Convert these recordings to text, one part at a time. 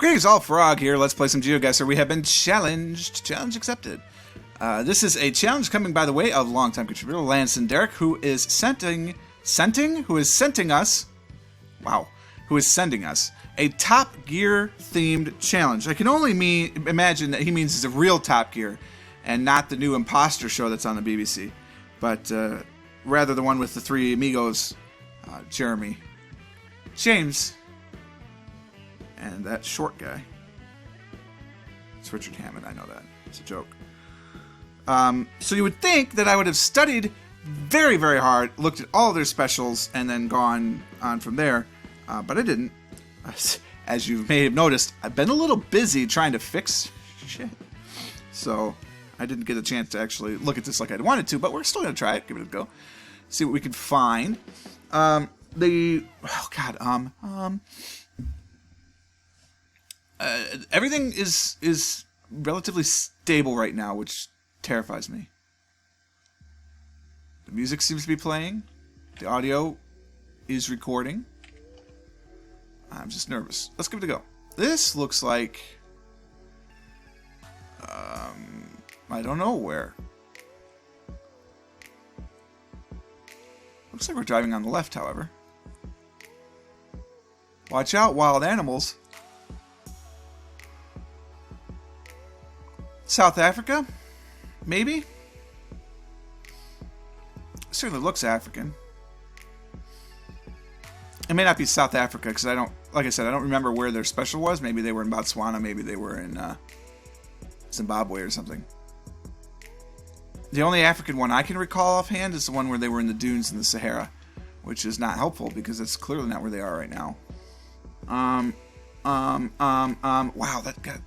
Greetings all, Frog here. Let's play some GeoGuessr. We have been challenged. Challenge accepted. This is a challenge coming by the way of longtime contributor Lance and Derek, who is sending us a Top Gear themed challenge. I can only imagine that he means it's a real Top Gear and not the new imposter show that's on the BBC, but rather the one with the three amigos, Jeremy, James, and that short guy. It's Richard Hammond, I know that. It's a joke. So you would think that I would have studied very, very hard, looked at all their specials, and then gone on from there. But I didn't. As you may have noticed, I've been a little busy trying to fix shit. So I didn't get a chance to actually look at this like I wanted to, but we're still going to try it, give it a go. See what we can find. Everything is relatively stable right now, which terrifies me. The music seems to be playing. The audio is recording. I'm just nervous. Let's give it a go. This looks like... I don't know where. Looks like we're driving on the left, however. Watch out, wild animals. South Africa? Maybe? Certainly looks African. It may not be South Africa because I don't, like I said, I don't remember where their special was. Maybe they were in Botswana. Maybe they were in Zimbabwe or something. The only African one I can recall offhand is the one where they were in the dunes in the Sahara, which is not helpful because that's clearly not where they are right now. Wow,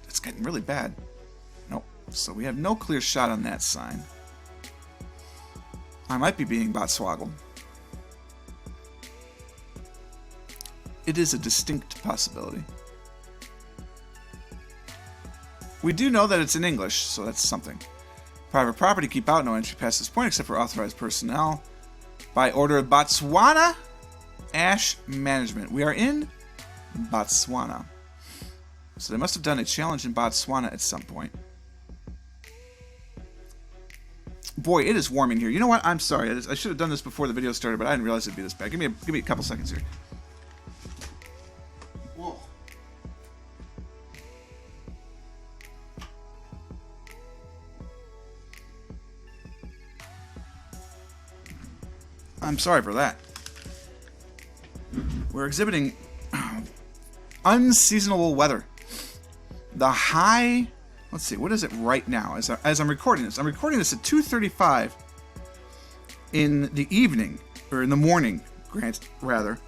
it's getting really bad. Nope. So we have no clear shot on that sign. I might be being Botswoggled. It is a distinct possibility. We do know that it's in English, so that's something. Private property, keep out, no entry past this point except for authorized personnel. By order of Botswana Ash Management. We are in Botswana. So they must have done a challenge in Botswana at some point. Boy, it is warm in here. You know what? I'm sorry. I should have done this before the video started, but I didn't realize it'd be this bad. Give me a couple seconds here. Whoa. I'm sorry for that. We're exhibiting unseasonable weather. The high... Let's see, what is it right now as I'm recording this? I'm recording this at 2:35 in the evening, or in the morning, rather,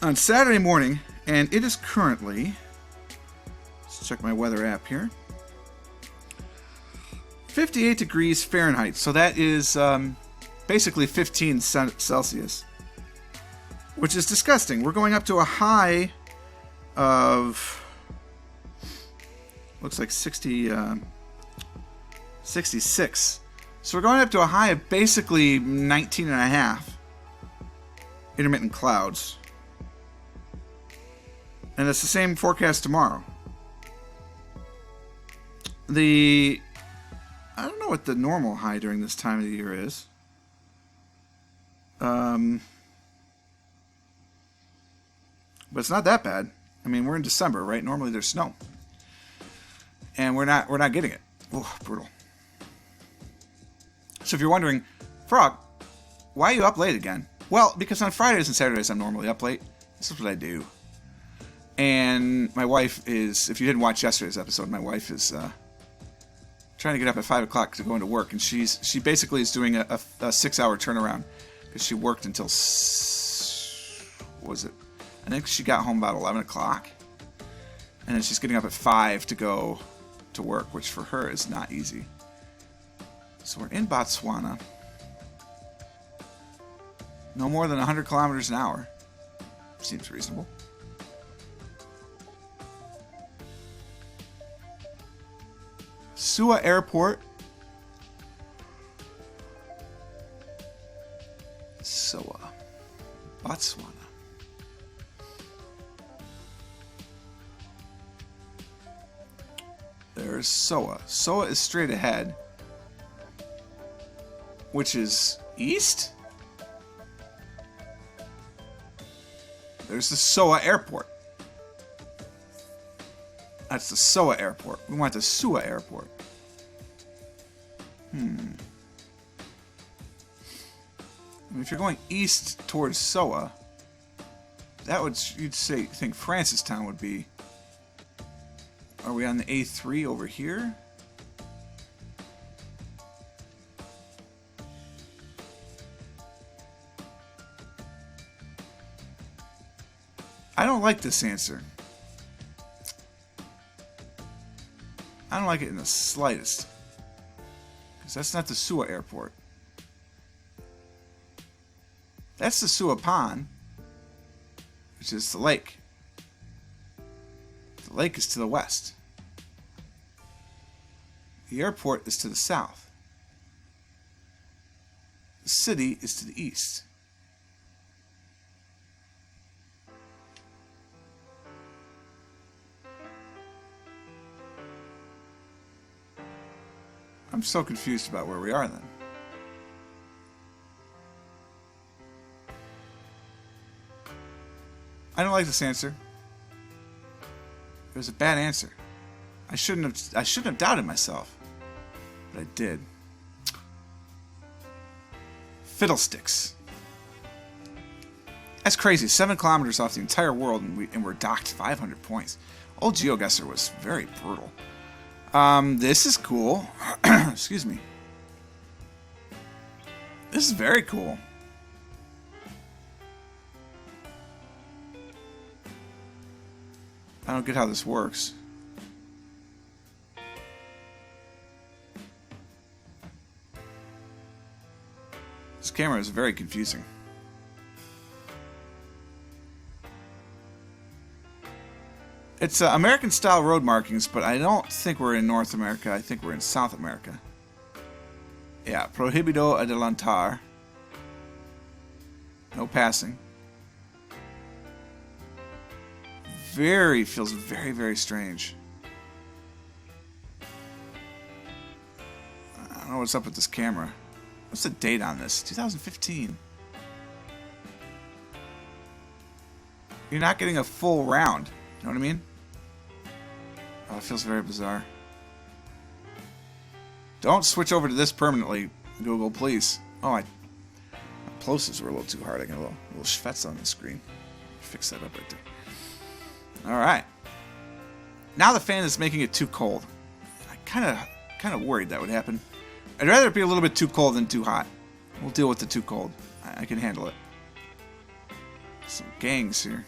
on Saturday morning, and it is currently, let's check my weather app here, 58 degrees Fahrenheit, so that is basically 15 Celsius, which is disgusting. We're going up to a high of... looks like 66. So we're going up to a high of basically 19 and a half. Intermittent clouds. And it's the same forecast tomorrow. I don't know what the normal high during this time of the year is. But it's not that bad. I mean, we're in December, right? Normally there's snow. And we're not getting it. Oh, brutal. So if you're wondering, Frog, why are you up late again? Well, because on Fridays and Saturdays I'm normally up late. This is what I do. And my wife is, if you didn't watch yesterday's episode, my wife is trying to get up at 5 o'clock to go into work. And she basically is doing a 6-hour turnaround. Because she worked until, what was it? I think she got home about 11 o'clock. And then she's getting up at 5 to go to work, which for her is not easy. So we're in Botswana. No more than 100 kilometers an hour. Seems reasonable. Suwa Airport. Suwa. Botswana. There's Soa. Soa is straight ahead, which is east? There's the Soa Airport. That's the Soa Airport. We want the Sua Airport. I mean, if you're going east towards Soa, that would, you'd think Francistown would be. Are we on the A3 over here? I don't like this answer. I don't like it in the slightest. Because that's not the Sua Airport. That's the Sua Pond, which is the lake. The lake is to the west. The airport is to the south. The city is to the east. I'm so confused about where we are then. I don't like this answer. It was a bad answer. I shouldn't have doubted myself. But I did. Fiddlesticks. That's crazy. 7 kilometers off the entire world, and we're docked 500 points. Old GeoGuessr was very brutal. This is cool. Excuse me. This is very cool. I don't get how this works. This camera is very confusing. It's American-style road markings, but I don't think we're in North America. I think we're in South America. Yeah, prohibido adelantar. No passing. Feels very, very strange. I don't know what's up with this camera. What's the date on this? 2015. You're not getting a full round. You know what I mean? Oh, it feels very bizarre. Don't switch over to this permanently, Google, please. Oh, my plosives were a little too hard. I got a little schvetz on the screen. Fix that up right there. Alright. Now the fan is making it too cold. I kind of worried that would happen. I'd rather it be a little bit too cold than too hot. We'll deal with the too cold. I can handle it. Some gangs here.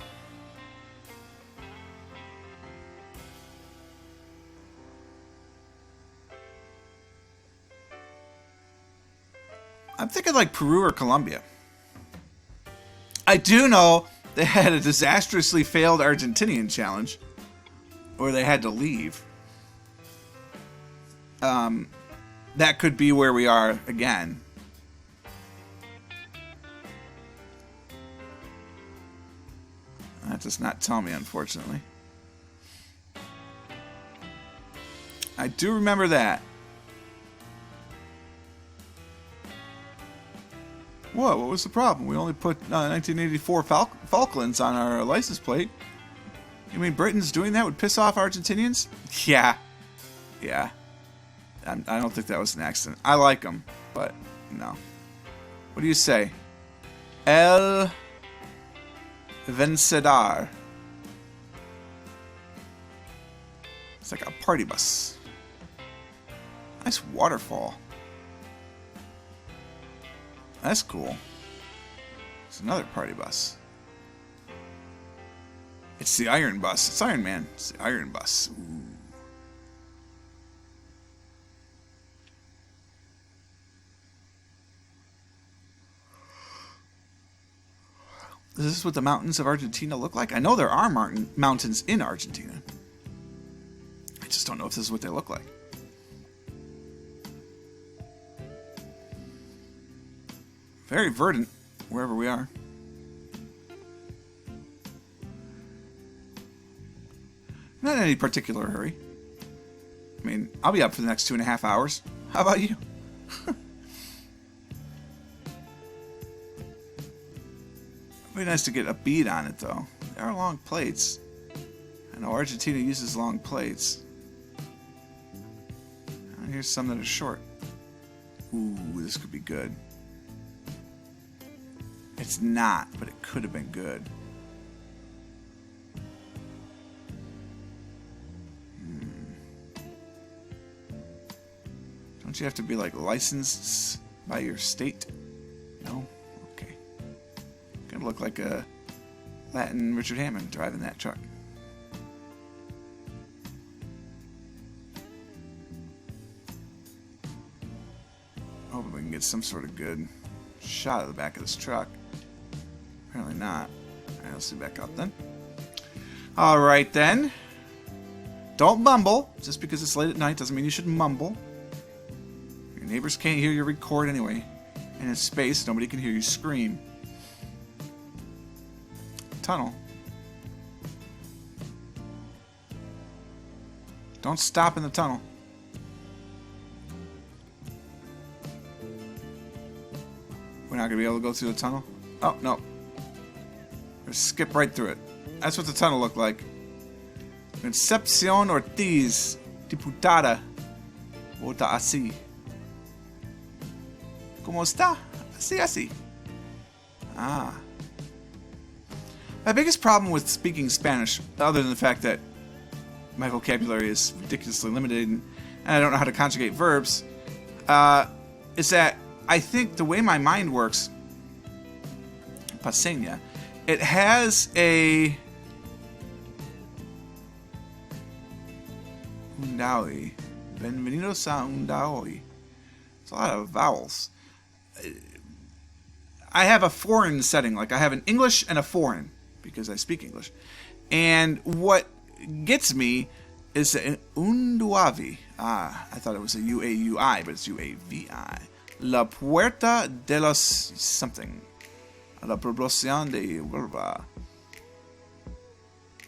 I'm thinking like Peru or Colombia. I do know they had a disastrously failed Argentinian challenge where they had to leave. That could be where we are again. That does not tell me, unfortunately. I do remember that. What was the problem? We only put 1984 Falklands on our license plate. You mean Britain's doing that would piss off Argentinians? Yeah. Yeah. I don't think that was an accident. I like them, but no. What do you say? El Vencedor. It's like a party bus. Nice waterfall. That's cool. It's another party bus. It's the Iron Bus. It's Iron Man. It's the Iron Bus. Ooh. Is this what the mountains of Argentina look like? I know there are mountains in Argentina. I just don't know if this is what they look like. Very verdant, wherever we are. Not in any particular hurry. I mean, I'll be up for the next 2.5 hours. How about you? It'd be nice to get a bead on it, though. There are long plates. I know Argentina uses long plates. And here's some that are short. Ooh, this could be good. It's not, but it could have been good. Don't you have to be like licensed by your state? No? Okay. Gonna look like a Latin Richard Hammond driving that truck. Hoping we can get some sort of good shot of the back of this truck. Apparently not. Alright, let's see back out then. Alright then. Don't mumble. Just because it's late at night doesn't mean you should mumble. Your neighbors can't hear you record anyway. And in space, nobody can hear you scream. Tunnel. Don't stop in the tunnel. We're not going to be able to go through the tunnel? Oh, no. Just skip right through it. That's what the tunnel looked like. Concepcion Ortiz, diputada. Vota así. ¿Cómo está? Así, así. Ah. My biggest problem with speaking Spanish, other than the fact that my vocabulary is ridiculously limited and I don't know how to conjugate verbs, is that I think the way my mind works, paseña, it has a undawi. Bienvenidos a undawi. It's a lot of vowels. I have a foreign setting, like I have an English and a foreign, because I speak English. And what gets me is an unduavi. Ah, I thought it was a U-A-U-I, but it's U-A-V-I. La puerta de los something. La población de Huelva.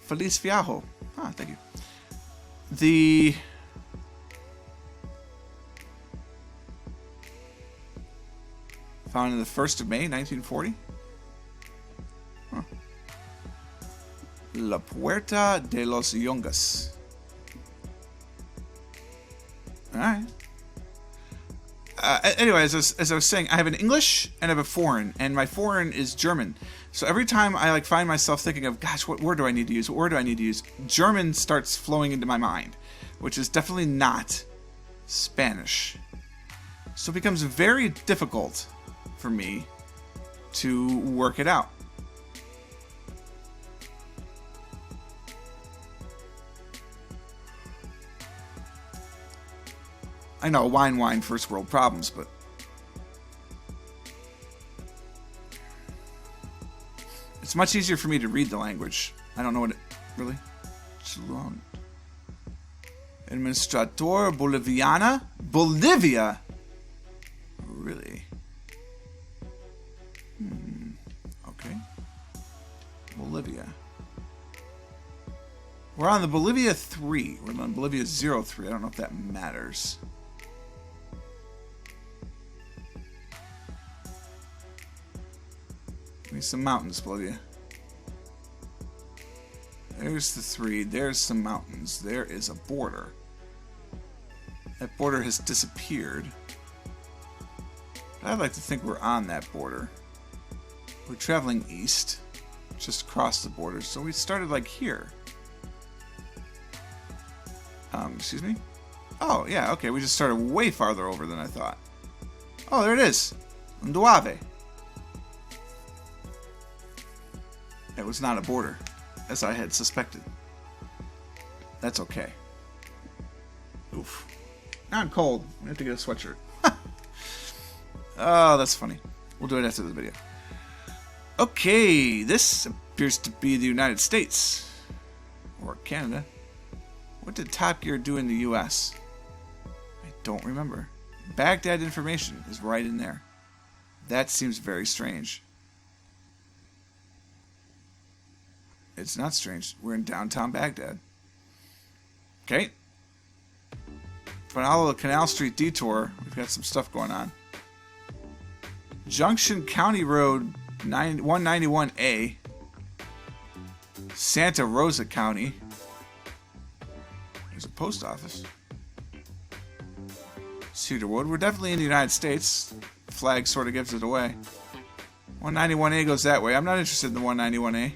Feliz viaje. Ah, thank you. The founded on the 1st of May, 1940. Huh. La Puerta de los Yungas. Alright. Anyway, as I was saying, I have an English and I have a foreign, and my foreign is German. So every time I find myself thinking of, gosh, what word do I need to use? What word do I need to use? German starts flowing into my mind, which is definitely not Spanish. So it becomes very difficult for me to work it out. I know, wine, first world problems, but it's much easier for me to read the language. I don't know what it really. Cholon. Administrator Boliviana? Bolivia? Really? Okay. Bolivia. We're on the Bolivia 3. We're on Bolivia 03. I don't know if that matters. Give me some mountains, Bolivia. There's the 3. There's some mountains. There is a border. That border has disappeared. I'd like to think we're on that border. We're traveling east, just across the border. So we started like here. Excuse me? Oh, yeah, okay. We just started way farther over than I thought. Oh, there it is. Unduave. It was not a border, as I had suspected. That's okay. Oof. Now I'm cold. I have to get a sweatshirt. Oh, that's funny. We'll do it after the video. Okay, this appears to be the United States. Or Canada. What did Top Gear do in the US? I don't remember. Baghdad information is right in there. That seems very strange. It's not strange. We're in downtown Baghdad. Okay. Follow the Canal Street detour. We've got some stuff going on. Junction County Road 191A. Santa Rosa County. There's a post office. Cedarwood. We're definitely in the United States. The flag sort of gives it away. 191A goes that way. I'm not interested in the 191A.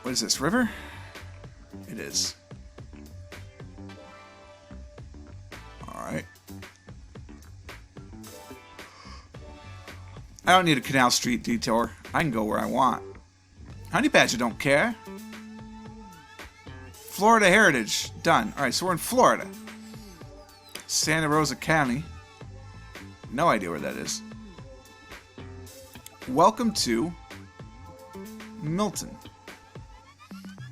What is this, river? It is. Alright. I don't need a Canal Street detour. I can go where I want. Honey Badger don't care. Florida Heritage. Done. Alright, so we're in Florida. Santa Rosa County. No idea where that is. Welcome to Milton.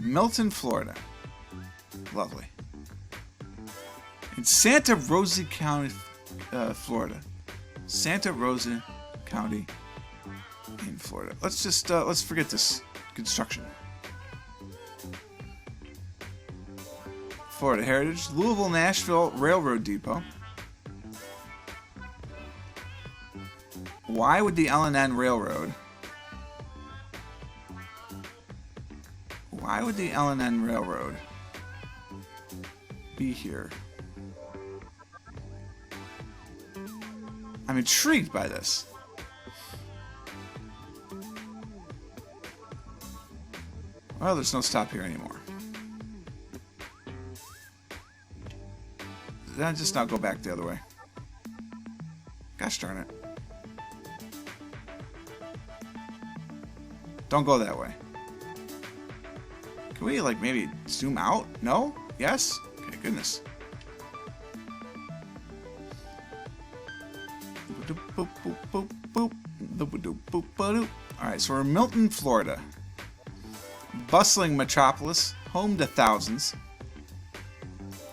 Milton, Florida. Lovely. In Santa Rosa County, Florida. Santa Rosa County in Florida. Let's just let's forget this construction. Florida Heritage, Louisville, Nashville Railroad Depot. Why would the L&N Railroad? Why would the L&N Railroad be here? I'm intrigued by this. Well, there's no stop here anymore. Did I just not go back the other way? Gosh darn it. Don't go that way. Can we, like, maybe zoom out? No? Yes? Okay, goodness. Alright, so we're in Milton, Florida. Bustling metropolis, home to thousands.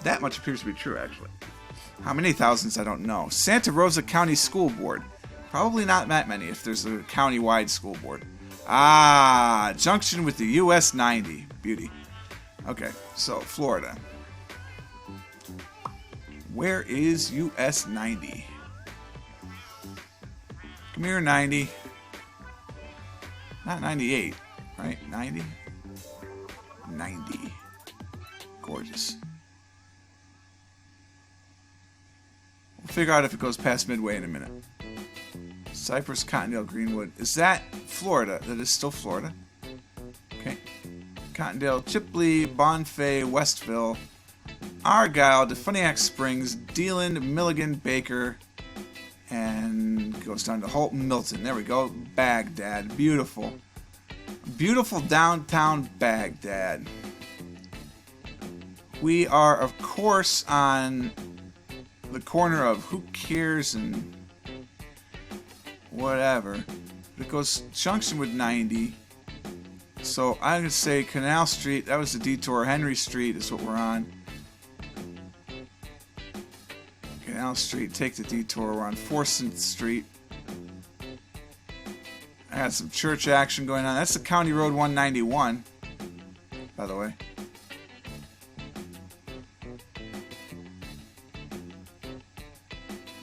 That much appears to be true, actually. How many thousands, I don't know. Santa Rosa County School Board. Probably not that many if there's a county-wide school board. Ah, junction with the US 90. Beauty. Okay, so Florida. Where is US 90? Come here, 90. Not 98, right? 90? 90. Gorgeous. We'll figure out if it goes past Midway in a minute. Cypress, Cottondale, Greenwood. Is that Florida? That is still Florida. Okay. Cottondale, Chipley, Bonfay, Westville, Argyle, Defuniak Springs, Deland, Milligan, Baker, and goes down to Holt, Milton. There we go. Baghdad. Beautiful. Beautiful downtown Baghdad. We are, of course, on the corner of who cares and whatever. It goes junction with 90. So I'm going to say Canal Street. That was the detour. Henry Street is what we're on. Canal Street. Take the detour. We're on 4th Street. I got some church action going on. That's the County Road 191, by the way.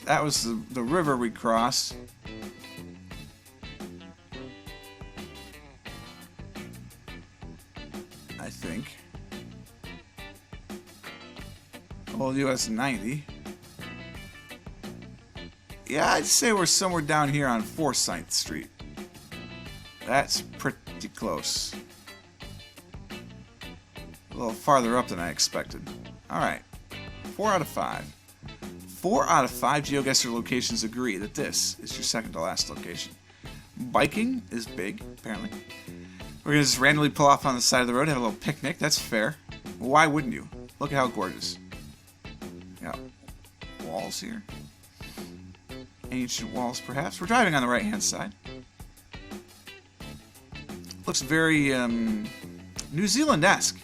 That was the river we crossed. I think. Old US 90. Yeah, I'd say we're somewhere down here on 4th Street. That's pretty close. A little farther up than I expected. Alright. 4 out of 5. 4 out of 5 GeoGuessr locations agree that this is your second to last location. Biking is big, apparently. We're going to just randomly pull off on the side of the road, have a little picnic. That's fair. Why wouldn't you? Look at how gorgeous. Got walls here. Ancient walls, perhaps. We're driving on the right-hand side. Looks very New Zealand-esque.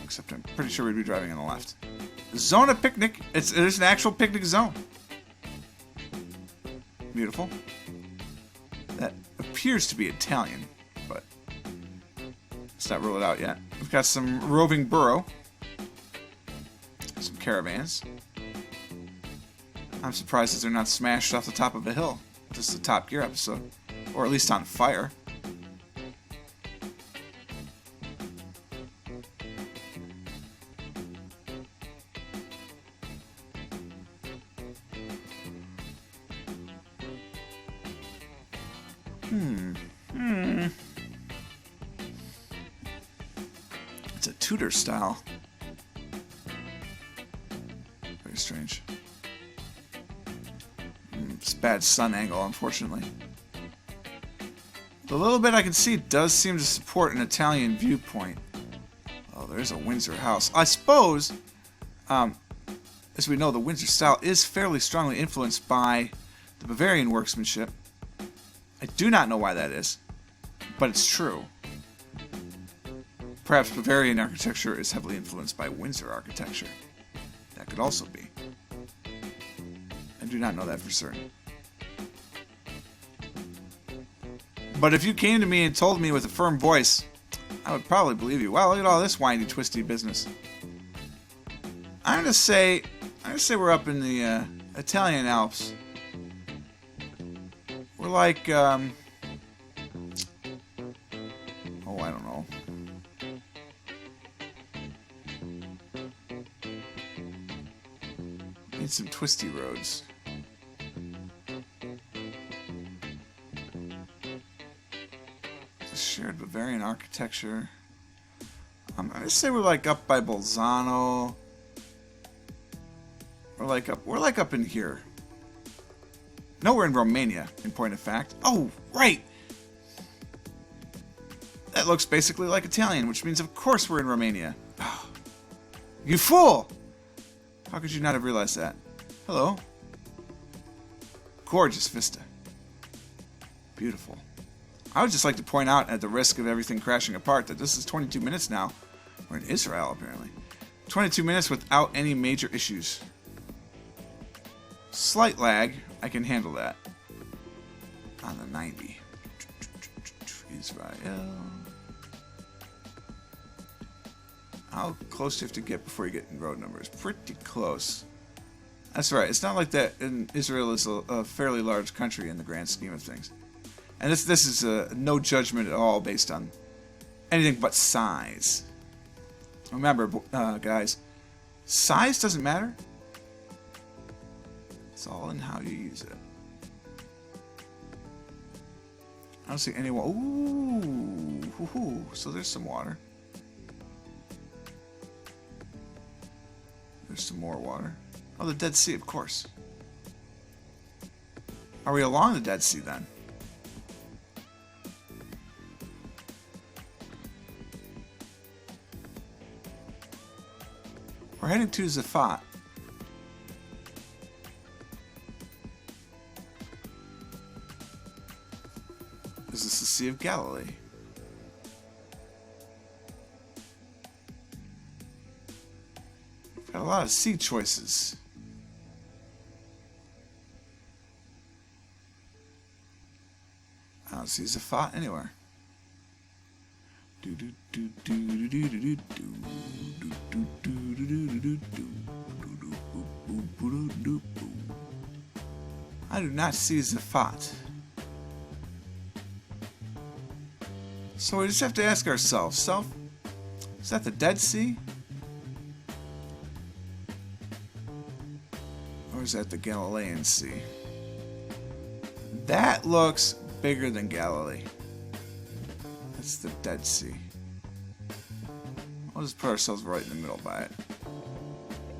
Except I'm pretty sure we'd be driving on the left. Zona Picnic. There's an actual picnic zone. Beautiful. That appears to be Italian, but let's Let's not rule it out yet. We've got some roving burrow. Some caravans. I'm surprised that they're not smashed off the top of a hill. This is a Top Gear episode. Or at least on fire. It's a Tudor style. Very strange. It's bad sun angle, unfortunately. The little bit I can see does seem to support an Italian viewpoint. Oh, there's a Windsor house. I suppose, as we know, the Windsor style is fairly strongly influenced by the Bavarian workmanship. I do not know why that is, but it's true. Perhaps Bavarian architecture is heavily influenced by Windsor architecture. That could also be. I do not know that for certain. But if you came to me and told me with a firm voice, I would probably believe you. Wow, look at all this windy, twisty business. I'm gonna say we're up in the Italian Alps. We're like, oh, I don't know. Need some twisty roads. Shared Bavarian architecture. I'm gonna say we're like up by Bolzano. We're like up in here. No, we're in Romania, in point of fact. Oh, right! That looks basically like Italian, which means of course we're in Romania. You fool! How could you not have realized that? Hello. Gorgeous vista. Beautiful. I would just like to point out, at the risk of everything crashing apart, that this is 22 minutes now. We're in Israel, apparently. 22 minutes without any major issues. Slight lag. I can handle that. On the 90. Israel. How close do you have to get before you get in road numbers? Pretty close. That's right. It's not like that. Israel is a fairly large country in the grand scheme of things. And this is no judgment at all based on anything but size. Remember, guys, size doesn't matter. It's all in how you use it. I don't see anyone. Ooh, so there's some water. There's some more water. Oh, the Dead Sea, of course. Are we along the Dead Sea then? We're heading to Zafat. Is this the Sea of Galilee? Got a lot of sea choices. I don't see Zafat anywhere. I do not see Zafat. So we just have to ask ourselves, is that the Dead Sea? Or is that the Galilean Sea? That looks bigger than Galilee. That's the Dead Sea. We'll just put ourselves right in the middle by it.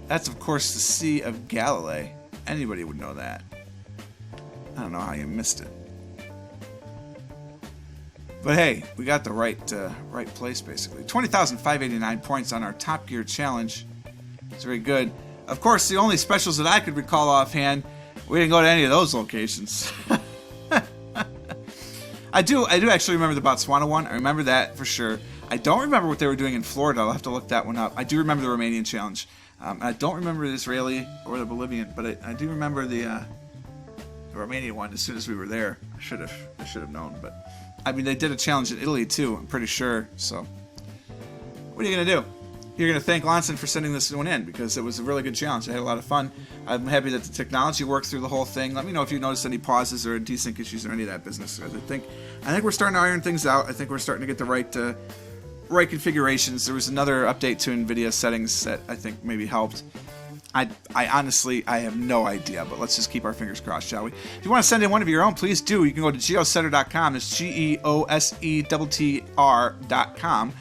That's, of course, the Sea of Galilee. Anybody would know that. I don't know how you missed it. But hey, we got the right place, basically. 20,589 points on our Top Gear challenge. It's very good. Of course, the only specials that I could recall offhand, we didn't go to any of those locations. I do actually remember the Botswana one. I remember that for sure. I don't remember what they were doing in Florida. I'll have to look that one up. I do remember the Romanian challenge. I don't remember the Israeli or the Bolivian, but I do remember the Romanian one as soon as we were there. I should have known, but I mean they did a challenge in Italy too, I'm pretty sure. So what are you going to do? You're going to thank Lonson for sending this one in, because it was a really good challenge. I had a lot of fun. I'm happy that the technology worked through the whole thing. Let me know if you noticed any pauses or desync issues or any of that business. I think we're starting to iron things out. I think we're starting to get the right configurations. There was another update to NVIDIA settings that I think maybe helped. I honestly have no idea, but let's just keep our fingers crossed, shall we? If you want to send in one of your own, please do. You can go to geosetter.com. It's GeoSettr.com.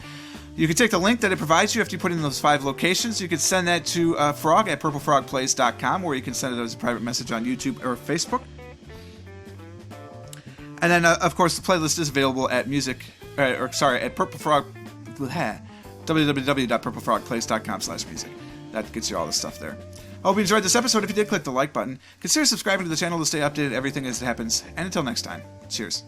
You can take the link that it provides you after you put in those 5 locations. You can send that to Frog at purplefrogplays.com, or you can send it as a private message on YouTube or Facebook. And then, of course, the playlist is available at purplefrog, www.purplefrogplays.com/music. That gets you all the stuff there. I hope you enjoyed this episode. If you did, click the like button. Consider subscribing to the channel to stay updated on everything as it happens. And until next time, cheers.